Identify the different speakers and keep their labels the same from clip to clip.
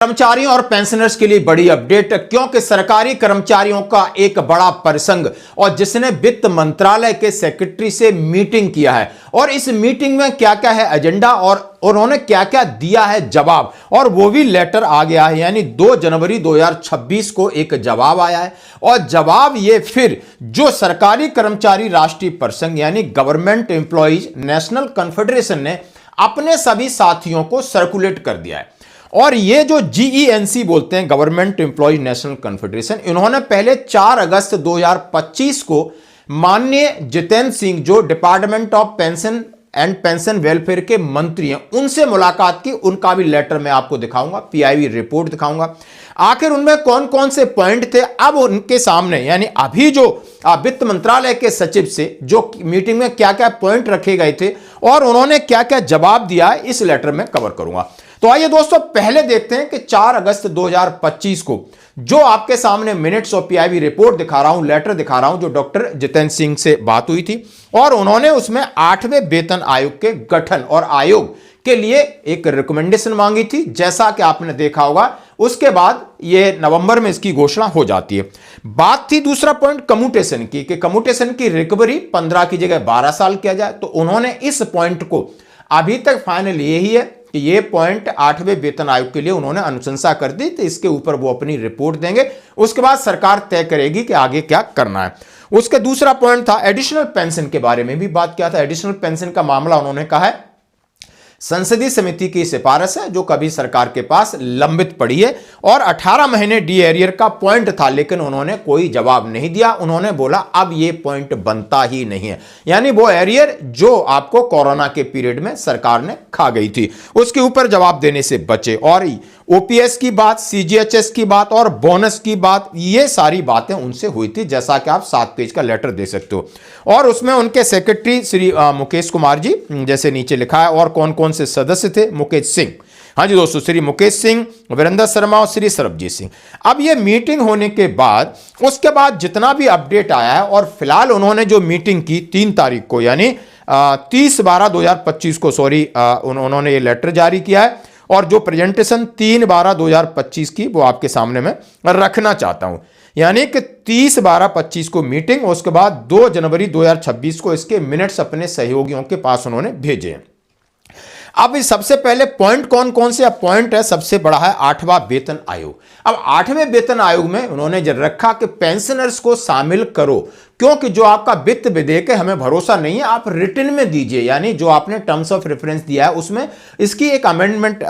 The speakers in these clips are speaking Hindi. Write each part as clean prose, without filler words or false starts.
Speaker 1: कर्मचारियों और पेंशनर्स के लिए बड़ी अपडेट, क्योंकि सरकारी कर्मचारियों का एक बड़ा प्रसंग और जिसने वित्त मंत्रालय के सेक्रेटरी से मीटिंग किया है और इस मीटिंग में क्या क्या है एजेंडा और उन्होंने क्या क्या दिया है जवाब, और वो भी लेटर आ गया है। यानी 2 जनवरी 2026 को एक जवाब आया है और जवाब ये फिर जो सरकारी कर्मचारी राष्ट्रीय प्रसंग यानी गवर्नमेंट एम्प्लॉइज नेशनल कॉन्फेडरेशन ने अपने सभी साथियों को सर्कुलेट कर दिया है। और ये जो GENC बोलते हैं गवर्नमेंट एम्प्लॉय नेशनल कॉन्फेडरेशन, इन्होंने पहले 4 अगस्त 2025 को माननीय जितेंद्र सिंह जो department of pension and pension welfare के मंत्री हैं उनसे मुलाकात की। उनका भी लेटर मैं आपको दिखाऊंगा, PIB रिपोर्ट दिखाऊंगा। आखिर उनमें कौन कौन से पॉइंट थे अब उनके सामने, यानी अभी जो वित्त मंत्रालय के सचिव से जो मीटिंग में क्या क्या पॉइंट रखे गए थे और उन्होंने क्या क्या जवाब दिया, इस लेटर में कवर करूंगा। तो आइए दोस्तों पहले देखते हैं कि 4 अगस्त 2025 को जो आपके सामने मिनट्स और PIB रिपोर्ट दिखा रहा हूं, लेटर दिखा रहा हूं, जो डॉक्टर जितेंद्र सिंह से बात हुई थी और उन्होंने उसमें 8वें वेतन आयोग के गठन और आयोग के लिए एक रिकमेंडेशन मांगी थी। जैसा कि आपने देखा होगा उसके बाद ये नवंबर में इसकी घोषणा हो जाती है। बात थी दूसरा पॉइंट कम्यूटेशन की, कि कम्यूटेशन की रिकवरी 15 की जगह 12 साल किया जाए। तो उन्होंने इस पॉइंट को अभी तक फाइनल यही है कि ये पॉइंट 8वें वेतन आयोग के लिए उन्होंने अनुशंसा कर दी। तो इसके ऊपर वो अपनी रिपोर्ट देंगे, उसके बाद सरकार तय करेगी कि आगे क्या करना है। उसका दूसरा पॉइंट था एडिशनल पेंशन के बारे में भी बात किया था। एडिशनल पेंशन का मामला उन्होंने कहा है संसदीय समिति की सिफारिश है जो कभी सरकार के पास लंबित पड़ी है और 18 महीने डी एरियर का पॉइंट था, लेकिन उन्होंने कोई जवाब नहीं दिया। उन्होंने बोला अब ये पॉइंट बनता ही नहीं है, यानी वो एरियर जो आपको कोरोना के पीरियड में सरकार ने खा गई थी उसके ऊपर जवाब देने से बचे। और OPS की बात, CGHS की बात और बोनस की बात, ये सारी बातें उनसे हुई थी, जैसा कि आप 7 पेज का लेटर दे सकते हो। और उसमें उनके सेक्रेटरी श्री मुकेश कुमार जी, जैसे नीचे लिखा है, और कौन कौन से सदस्य थे, मुकेश सिंह, हाँ जी दोस्तों, श्री मुकेश सिंह, वीरेंद्र शर्मा और श्री सरबजीत सिंह। अब ये मीटिंग होने के बाद उसके बाद जितना भी अपडेट आया है, और फिलहाल उन्होंने जो मीटिंग की 3 तारीख को यानी 30/12/2025 को उन्होंने ये लेटर जारी किया है। और जो प्रेजेंटेशन 3/12/2025 की वो आपके सामने मैं रखना चाहता हूं, यानी कि 30/12/25 को मीटिंग, उसके बाद 2 जनवरी 2026 को इसके मिनट्स अपने सहयोगियों के पास उन्होंने भेजे। अब सबसे पहले पॉइंट कौन कौन से पॉइंट है, सबसे बड़ा है 8वां वेतन आयोग। अब 8वें वेतन आयोग में उन्होंने जो रखा कि पेंशनर्स को शामिल करो, क्योंकि जो आपका वित्त विधेयक है हमें भरोसा नहीं है, आप रिटन में दीजिए, यानी जो आपने टर्म्स ऑफ रेफरेंस दिया है उसमें इसकी एक अमेंडमेंट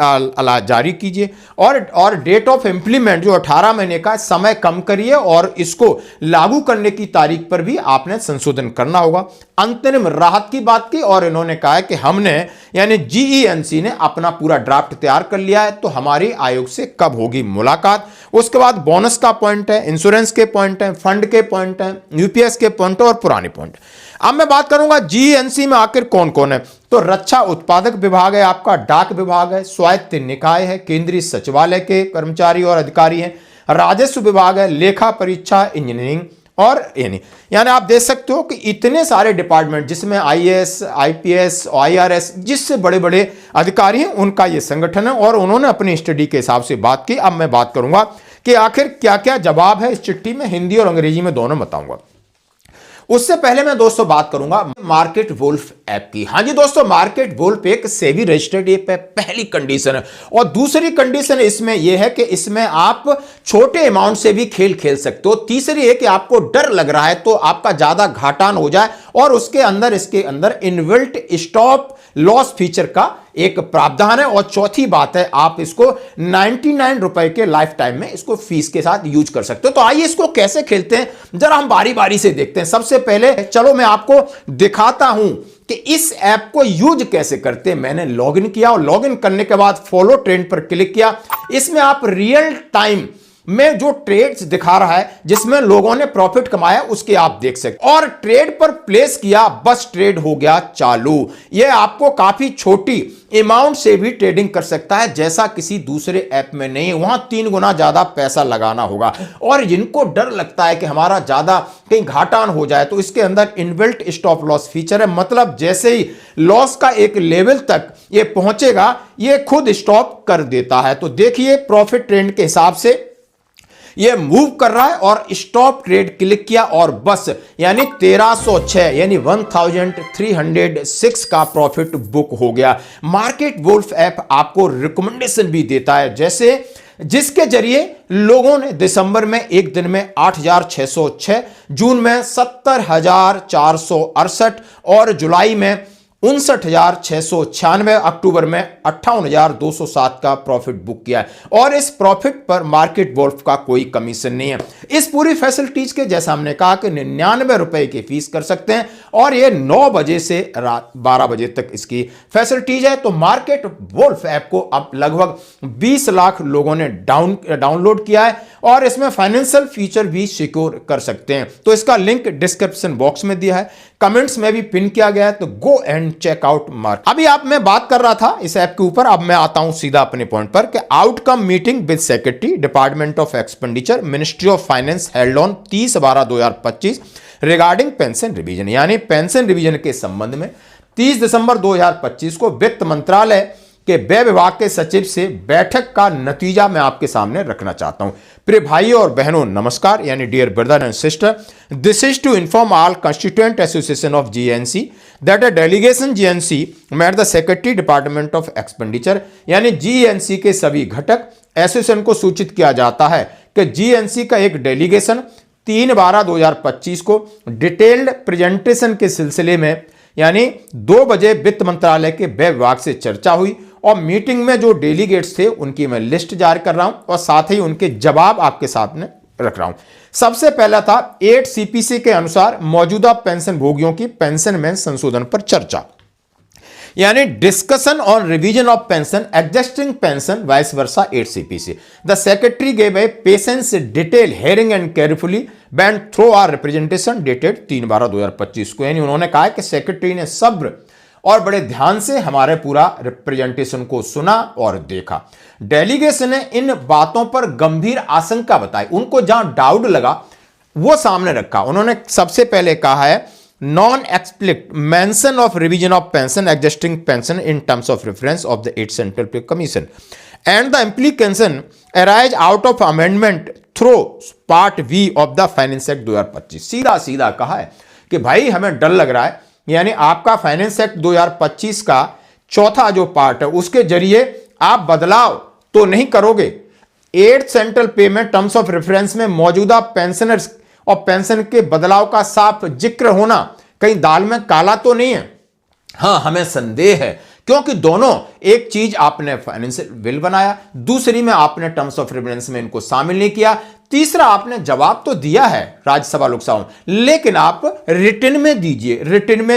Speaker 1: जारी कीजिए। और डेट ऑफ इंप्लीमेंट जो 18 महीने का समय कम करिए और इसको लागू करने की तारीख पर भी आपने संशोधन करना होगा। अंतरिम राहत की बात की और इन्होंने कहा है कि हमने यानी GENC ने अपना पूरा ड्राफ्ट तैयार कर लिया है, तो हमारी आयोग से कब होगी मुलाकात। उसके बाद बोनस का पॉइंट है, इंश्योरेंस के पॉइंट है, फंड के पॉइंट है, UPS के पॉइंट और पुराने पॉइंट। अब मैं बात करूंगा GENC में आखिर कौन कौन है। तो रक्षा उत्पादक विभाग है आपका, डाक विभाग है, स्वायत्त निकाय है, केंद्रीय सचिवालय के कर्मचारी और अधिकारी हैं, राजस्व विभाग है, लेखा परीक्षा, इंजीनियरिंग और यानी आप देख सकते हो कि इतने सारे डिपार्टमेंट जिसमें IAS, IPS, IRS जिससे बड़े बड़े अधिकारी हैं उनका ये संगठन है और उन्होंने अपनी स्टडी के हिसाब से बात की। अब मैं बात करूंगा कि आखिर क्या क्या जवाब है इस चिट्ठी में, हिंदी और अंग्रेजी में दोनों बताऊंगा। उससे पहले मैं दोस्तों बात करूंगा मार्केट वुल्फ ऐप की। हाँ जी दोस्तों, मार्केट वुल्फ एक सेबी रजिस्टर्ड ऐप है, पहली कंडीशन है। और दूसरी कंडीशन इसमें यह है कि इसमें आप छोटे अमाउंट से भी खेल खेल सकते हो। तीसरी है कि आपको डर लग रहा है तो आपका ज्यादा घाटा न हो जाए, और इसके अंदर इनबिल्ट स्टॉप लॉस फीचर का एक प्रावधान है। और चौथी बात है आप इसको 99 रुपए के लाइफ टाइम में इसको फीस के साथ यूज कर सकते हो। तो आइए इसको कैसे खेलते हैं जरा हम बारी बारी से देखते हैं। सबसे पहले चलो मैं आपको दिखाता हूं कि इस ऐप को यूज कैसे करते हैं। मैंने लॉगिन किया और लॉगिन करने के बाद फॉलो ट्रेंड पर क्लिक किया। इसमें आप रियल टाइम में जो ट्रेड्स दिखा रहा है जिसमें लोगों ने प्रॉफिट कमाया उसके आप देख सकते, और ट्रेड पर प्लेस किया, बस ट्रेड हो गया चालू। यह आपको काफी छोटी अमाउंट से भी ट्रेडिंग कर सकता है, जैसा किसी दूसरे ऐप में नहीं। वहां 3 गुना ज्यादा पैसा लगाना होगा, और जिनको डर लगता है कि हमारा ज्यादा कहीं घाटान हो जाए तो इसके अंदर इनबिल्ट स्टॉप लॉस फीचर है। मतलब जैसे ही लॉस का एक लेवल तक ये पहुंचेगा ये खुद स्टॉप कर देता है। तो देखिए प्रॉफिट ट्रेंड के हिसाब से ये मूव कर रहा है और स्टॉप ट्रेड क्लिक किया और बस यानी 1306 यानी 1306 का प्रॉफिट बुक हो गया। मार्केट वुल्फ ऐप आपको रिकमेंडेशन भी देता है, जैसे जिसके जरिए लोगों ने दिसंबर में एक दिन में 8606, जून में 70468 और जुलाई में 59,696, अक्टूबर में 58,207 का प्रॉफिट बुक किया है। और इस प्रॉफिट पर मार्केट वुल्फ का कोई कमीशन नहीं है। इस पूरी फैसिलिटीज के जैसा हमने कहा कि 99 रुपए की फीस कर सकते हैं, और ये 9 बजे से रात 12 बजे तक इसकी फैसिलिटीज है। तो मार्केट वुल्फ ऐप को अब लगभग 20 लाख लोगों ने डाउनलोड किया है, और इसमें फाइनेंशियल फीचर भी सिक्योर कर सकते हैं। तो इसका लिंक डिस्क्रिप्शन बॉक्स में दिया है, कमेंट्स में भी पिन किया गया है, तो go and check out mark. अभी आप मैं बात कर रहा था इस ऐप के ऊपर, अब मैं आता हूं सीधा अपने पॉइंट पर कि outcome meeting with secretary department of expenditure ministry of finance held on 30/12/2025 regarding pension revision, यानी पेंशन रिवीजन के संबंध में 30 दिसंबर 2025 को वित्त मंत्रालय के व्यय विभाग के सचिव से बैठक का नतीजा मैं आपके सामने रखना चाहता हूं। प्रिय भाइयों और बहनों नमस्कार, यानी dear brother and sister, this is to inform all constituent association of GNC that a delegation GNC met the secretary department of expenditure, यानी जीएनसी के सभी घटक एसोसिएशन को सूचित किया जाता है कि जीएनसी का एक डेलीगेशन 3/12/2025 को डिटेल्ड प्रेजेंटेशन के सिलसिले में यानी 2 बजे वित्त मंत्रालय के व्यय विभाग से चर्चा हुई, और मीटिंग में जो डेलीगेट्स थे उनकी मैं लिस्ट जारी कर रहा हूं और साथ ही उनके जवाब आपके सामने रख रहा हूं। सबसे पहला था 8 सीपीसी के अनुसार मौजूदा पेंशन भोगियों की पेंशन में संशोधन पर चर्चा, यानी discussion on revision of pension adjusting pension vice versa 8 CPC. The secretary gave a patience detail hearing and carefully went through our representation dated 3/12/2025 को, यानी उन्होंने कहा कि सेक्रेटरी ने सब्र और बड़े ध्यान से हमारे पूरा रिप्रेजेंटेशन को सुना और देखा। डेलीगेशन ने इन बातों पर गंभीर आशंका बताई, उनको जहां डाउट लगा वो सामने रखा। उन्होंने सबसे पहले कहा है non explicit mention of revision of pension adjusting pension in terms of reference of the 8th central pay commission and the implication arise out of amendment through part V of the finance act 2025। सीधा सीधा कहा है कि भाई हमें डर लग रहा है, यानी आपका फाइनेंस एक्ट 2025 का चौथा जो पार्ट है उसके जरिए आप बदलाव तो नहीं करोगे। 8th central payment terms of reference में मौजूदा पेंशनर्स और पेंशन के बदलाव का साफ जिक्र होना कहीं दाल में काला तो नहीं है। हां, हमें संदेह है, क्योंकि दोनों एक चीज आपने फाइनेंशियल बिल बनाया, दूसरी में आपने टर्म्स ऑफ रेफरेंस में इनको शामिल नहीं किया, तीसरा आपने जवाब तो दिया है राज्यसभा लोकसभा, लेकिन आप रिटन में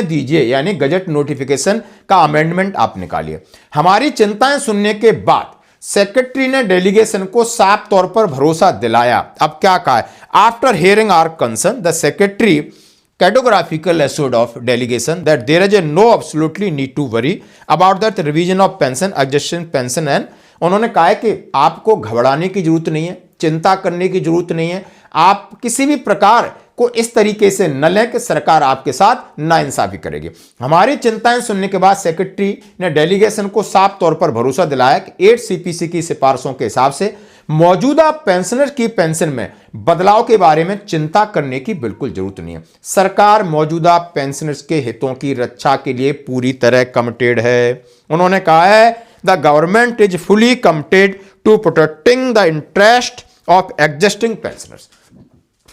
Speaker 1: दीजिए, यानी गजट नोटिफिकेशन का अमेंडमेंट आप निकालिए। हमारी चिंताएं सुनने के बाद सेक्रेटरी ने डेलीगेशन को साफ तौर पर भरोसा दिलाया। अब क्या कहा है? After hearing our concern the secretary categorically assured of delegation that there is no absolutely need to worry about that revision of pension adjustment pension and उन्होंने कहा है कि आपको घबराने की जरूरत नहीं है, चिंता करने की जरूरत नहीं है, आप किसी भी प्रकार को इस तरीके से न लें कि सरकार आपके साथ नाइंसाफी करेगी। हमारी चिंताएं सुनने के बाद सेक्रेटरी ने डेलीगेशन को साफ तौर पर भरोसा दिलाया कि 8 सीपीसी की सिफारिशों के हिसाब से मौजूदा पेंशनर की पेंशन में बदलाव के बारे में चिंता करने की बिल्कुल जरूरत नहीं है। सरकार मौजूदा पेंशनर्स के हितों की रक्षा के लिए पूरी तरह कमिटेड है। उन्होंने कहा है the government is fully committed to protecting the interest of existing pensioners,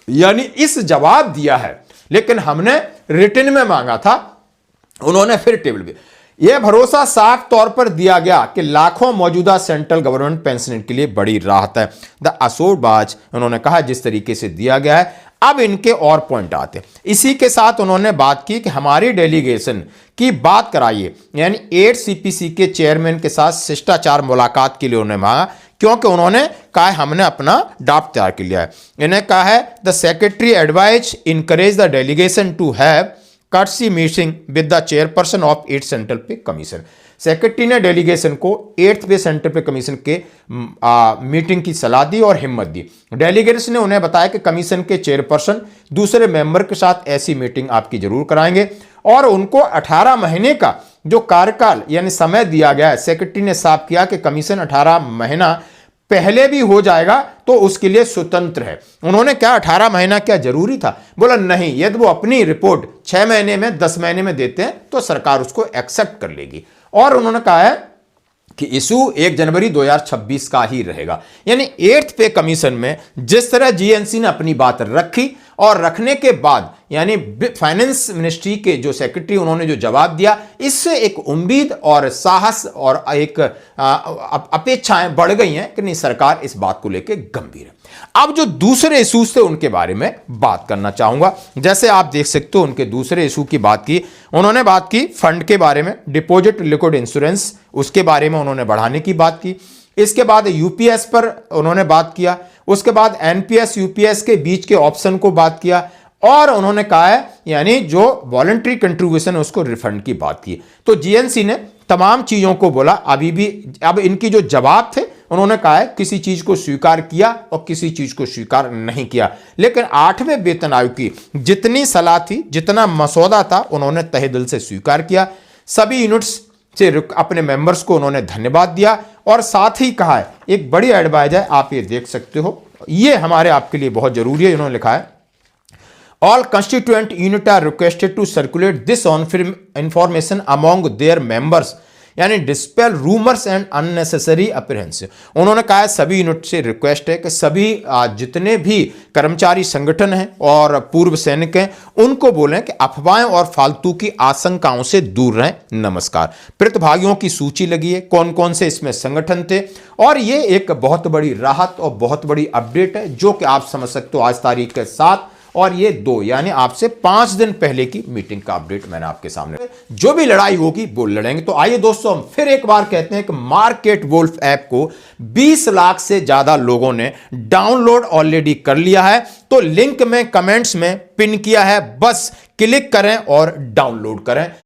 Speaker 1: यानी इस जवाब दिया है, लेकिन हमने रिटन में मांगा था, उन्होंने फिर टेबल पे यह भरोसा साफ तौर पर दिया गया कि लाखों मौजूदा सेंट्रल गवर्नमेंट पेंशनर के लिए बड़ी राहत है। द अशोर बाज उन्होंने कहा जिस तरीके से दिया गया है। अब इनके और पॉइंट आते हैं। इसी के साथ उन्होंने बात की कि हमारी डेलीगेशन की बात कराइए, यानी 8 सीपीसी के चेयरमैन के साथ शिष्टाचार मुलाकात के लिए उन्होंने मांगा क्योंकि उन्होंने कहा है हमने अपना ड्राफ्ट तैयार कर लिया है। इन्हें कहा है the secretary advise encourage the delegation to have courtesy meeting with the chairperson of 8th central pay commission. Secretary ने डेलीगेशन को 8th पे सेंट्रल पे कमीशन के मीटिंग की सलाह दी और हिम्मत दी। डेलीगेट्स ने उन्हें बताया कि कमीशन के चेयरपर्सन दूसरे मेंबर के साथ ऐसी मीटिंग आपकी जरूर कराएंगे और उनको 18 महीने का जो कार्यकाल यानी समय दिया गया है। सेक्रेटरी ने साफ किया कि कमीशन 18 महीना पहले भी हो जाएगा तो उसके लिए स्वतंत्र है। उन्होंने क्या 18 महीना क्या जरूरी था? बोला नहीं, यदि वो अपनी रिपोर्ट 6 महीने में 10 महीने में देते हैं तो सरकार उसको एक्सेप्ट कर लेगी। और उन्होंने कहा है कि इशू 1 जनवरी 2026 का ही रहेगा। यानी 8th पे कमीशन में जिस तरह जीएनसी ने अपनी बात रखी और रखने के बाद यानी फाइनेंस मिनिस्ट्री के जो सेक्रेटरी उन्होंने जो जवाब दिया, इससे एक उम्मीद और साहस और एक अपेक्षाएं बढ़ गई हैं कि नहीं सरकार इस बात को लेकर गंभीर है। अब जो दूसरे इशूज थे उनके बारे में बात करना चाहूंगा। जैसे आप देख सकते हो उनके दूसरे इशू की बात की, उन्होंने बात की फंड के बारे में, डिपॉजिट लिक्विड इंश्योरेंस उसके बारे में उन्होंने बढ़ाने की बात की। इसके बाद यूपीएस पर उन्होंने बात किया, उसके बाद एनपीएस यूपीएस के बीच के ऑप्शन को बात किया और उन्होंने कहा है यानी जो वॉलंटरी कंट्रीब्यूशन है उसको रिफंड की बात की। तो जीएनसी ने तमाम चीजों को बोला। अभी भी अब इनकी जो जवाब थे उन्होंने कहा है किसी चीज को स्वीकार किया और किसी चीज को स्वीकार नहीं किया, लेकिन 8वें वेतन आयोग की जितनी सलाह थी जितना मसौदा था उन्होंने तहे दिल से स्वीकार किया। सभी यूनिट्स से अपने मेंबर्स को उन्होंने धन्यवाद दिया और साथ ही कहा है एक बड़ी एडवाइज है, आप ये देख सकते हो, ये हमारे आपके लिए बहुत जरूरी है। इन्होंने लिखा है all constituent unit are requested to circulate this on information among their members यानी dispel rumours and unnecessary appearance. उन्होंने कहा है सभी यूनिट से रिक्वेस्ट है कि सभी जितने भी कर्मचारी संगठन हैं और पूर्व सैनिक हैं उनको बोलें कि अफवाहें और फालतू की आशंकाओं से दूर रहें। नमस्कार। प्रतिभागियों की सूची लगी है, कौन कौन से इसमें संगठन थे और ये एक बहुत बड़ी राहत और बहुत बड़ी अपडेट है जो कि आप समझ सकते हो आज तारीख के 7 और ये 2 यानी आपसे 5 दिन पहले की मीटिंग का अपडेट मैंने आपके सामने। जो भी लड़ाई होगी वो लड़ेंगे। तो आइए दोस्तों हम फिर एक बार कहते हैं कि मार्केट वुल्फ ऐप को 20 लाख से ज्यादा लोगों ने डाउनलोड ऑलरेडी कर लिया है। तो लिंक में कमेंट्स में पिन किया है, बस क्लिक करें और डाउनलोड करें।